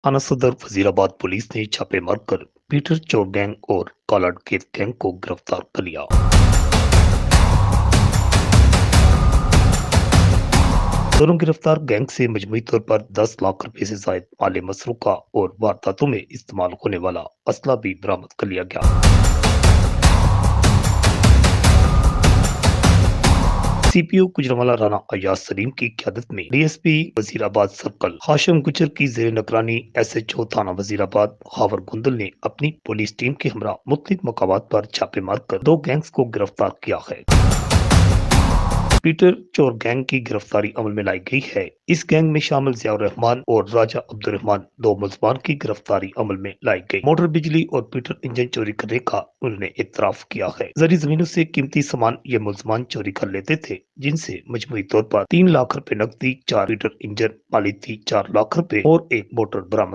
थाना सदर वजीराबाद पुलिस ने छापे मारकर पीटर चोर गैंग और काला डकैत गैंग को गिरफ्तार कर लिया। दोनों गिरफ्तार गैंग से मजमूई तौर पर 10 लाख रुपए से जायद माल मसरूका और वारदातों में इस्तेमाल होने वाला असला भी बरामद कर लिया गया। सीपीओ गुजरांवाला राणा अयाज सलीम की क़यादत में डीएसपी वजीराबाद सर्कल हाशिम गुजर की जेर निगरानी एसएचओ थाना वजीराबाद हावर गुंदल ने अपनी पुलिस टीम के हमरा मुख्तलिफ मकामात पर छापे मारकर 2 गैंग्स को गिरफ्तार किया है। पीटर चोर गैंग की गिरफ्तारी अमल में लाई गई है। इस गैंग में शामिल जियाउर रहमान और राजा अब्दुल रहमान 2 मुलजमान की गिरफ्तारी अमल में लाई गई। मोटर बिजली और पीटर इंजन चोरी करने का उन्होंने इतराफ किया है। जरी जमीनों से कीमती सामान ये मुलजमान चोरी कर लेते थे, जिनसे मजमूई तौर पर 3 लाख रुपए नकदी, 4 पीटर इंजन, माली थी 4 लाख रुपए और एक मोटर बरामद